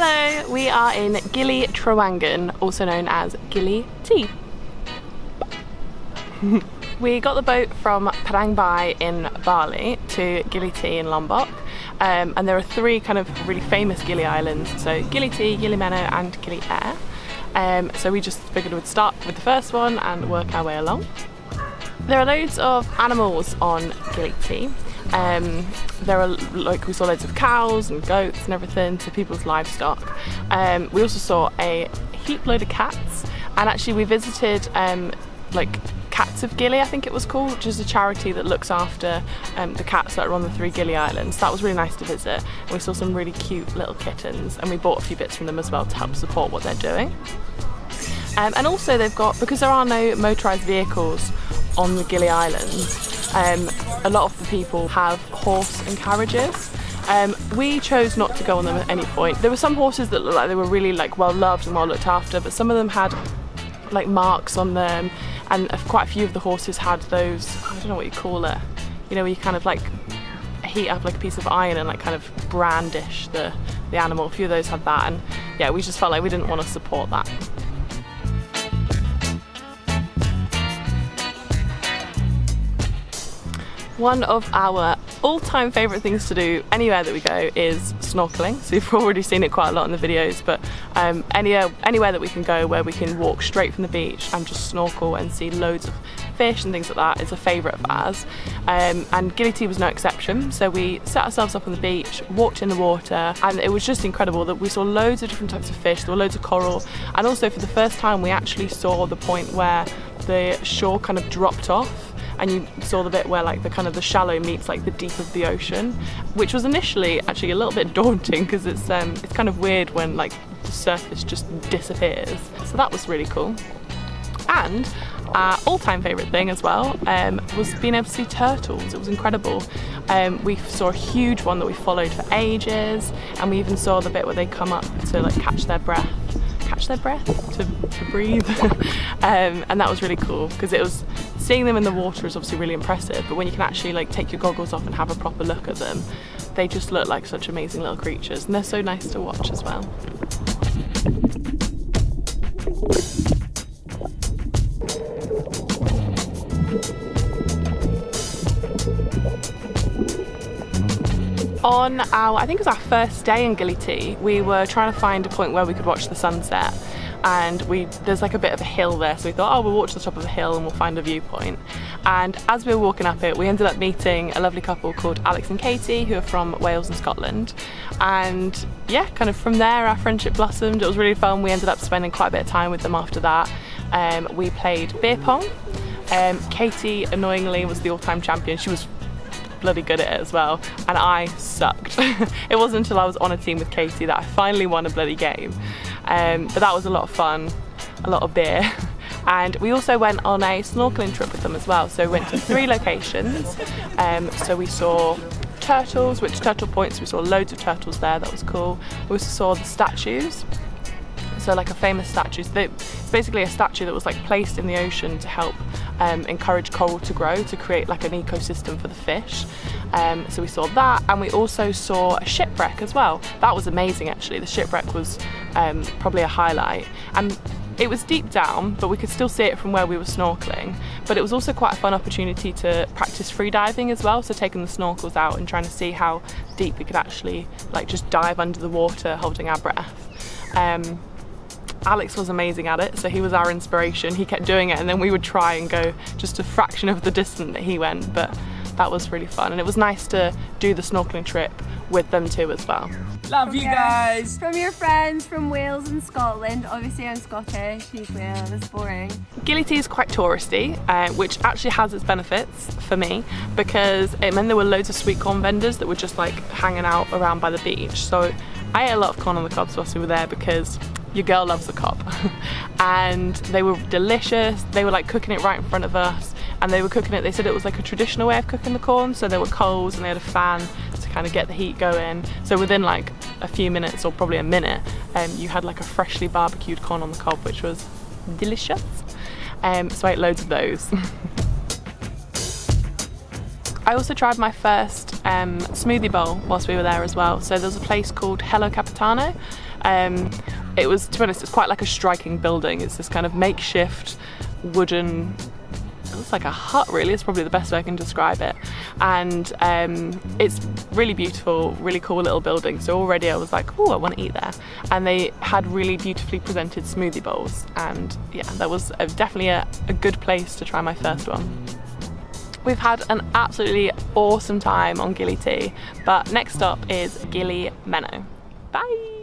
Hello, we are in Gili Trawangan, also known as Gili Tea. We got the boat from Bai in Bali to Gili Tea in Lombok, and there are three kind of really famous Gili Islands, so Gili Tea, Gili Meno and Gili Air. So we just figured we'd start with the first one and work our way along. There are loads of animals on Gili Tea. There are, like, we saw loads of cows and goats and everything, so people's livestock. We also saw a heap load of cats, and actually we visited like Cats of Gili, I think it was called, which is a charity that looks after the cats that are on the three Gili Islands. That was really nice to visit, and we saw some really cute little kittens, and we bought a few bits from them as well to help support what they're doing. And also they've got, because there are no motorised vehicles on the Gili Islands, a lot of the people have horse and carriages. We chose not to go on them at any point. There were some horses that looked like they were really well loved and well looked after, but some of them had like marks on them, and quite a few of the horses had those, I don't know what you call it, you know, where you kind of like heat up like a piece of iron and like kind of brandish the animal. A few of those had that, and yeah, we just felt like we didn't want to support that. One of our all-time favourite things to do anywhere that we go is snorkeling. So you've already seen it quite a lot in the videos, but anywhere that we can go where we can walk straight from the beach and just snorkel and see loads of fish and things like that is a favourite of ours. And Gili Tea was no exception. So we set ourselves up on the beach, walked in the water, and it was just incredible that we saw loads of different types of fish. There were loads of coral, and also for the first time we actually saw the point where the shore kind of dropped off, and you saw the bit where like the shallow meets like the deep of the ocean, which was initially actually a little bit daunting because it's kind of weird when like the surface just disappears. So that was really cool. And our all-time favourite thing as well was being able to see turtles. It was incredible. We saw a huge one that we followed for ages, and we even saw the bit where they come up to like catch their breath to breathe. And that was really cool because it was, seeing them in the water is obviously really impressive, but when you can actually like take your goggles off and have a proper look at them, they just look like such amazing little creatures, and they're so nice to watch as well. On our, I think it was our first day in Gili Tea, we were trying to find a point where we could watch the sunset, and there's like a bit of a hill there, so we thought, oh, we'll walk to the top of the hill and we'll find a viewpoint. And as we were walking up it, we ended up meeting a lovely couple called Alex and Katie, who are from Wales and Scotland, and yeah, kind of from there our friendship blossomed. It was really fun. We ended up spending quite a bit of time with them after that. We played beer pong. Katie annoyingly was the all-time champion. She was bloody good at it as well, and I sucked. It wasn't until I was on a team with Katie that I finally won a bloody game, but that was a lot of fun, a lot of beer. And we also went on a snorkeling trip with them as well, so we went to 3 locations. So we saw turtles, which turtle points, we saw loads of turtles there, that was cool. We also saw the statues, so like a famous statue. It's basically a statue that was like placed in the ocean to help encourage coral to grow, to create like an ecosystem for the fish. So we saw that, and we also saw a shipwreck as well. That was amazing actually. The shipwreck was probably a highlight, and it was deep down, but we could still see it from where we were snorkeling. But it was also quite a fun opportunity to practice free diving as well, so taking the snorkels out and trying to see how deep we could actually like just dive under the water holding our breath. Alex was amazing at it, so he was our inspiration. He kept doing it, and then we would try and go just a fraction of the distance that he went, but that was really fun, and it was nice to do the snorkeling trip with them too as well. Love you guys! From your friends from Wales and Scotland. Obviously I'm Scottish, he's Wales, it's boring. Gili Tea is quite touristy, which actually has its benefits for me, because it meant there were loads of sweet corn vendors that were just like hanging out around by the beach. So I ate a lot of corn on the cobs whilst we were there, because your girl loves a cob. And they were delicious. They were like cooking it right in front of us, and they were cooking it, they said it was like a traditional way of cooking the corn, so there were coals and they had a fan to kind of get the heat going. So within like a few minutes, or probably a minute, you had like a freshly barbecued corn on the cob, which was delicious. So I ate loads of those. I also tried my first smoothie bowl whilst we were there as well. So there's a place called Hello Capitano, It was, to be honest, it's quite like a striking building. It's this kind of makeshift wooden, it looks like a hut really, it's probably the best way I can describe it. And it's really beautiful, really cool little building. So already I was like, oh, I want to eat there. And they had really beautifully presented smoothie bowls. And yeah, that was definitely a good place to try my first one. We've had an absolutely awesome time on Gili T, but next stop is Gili Menno. Bye!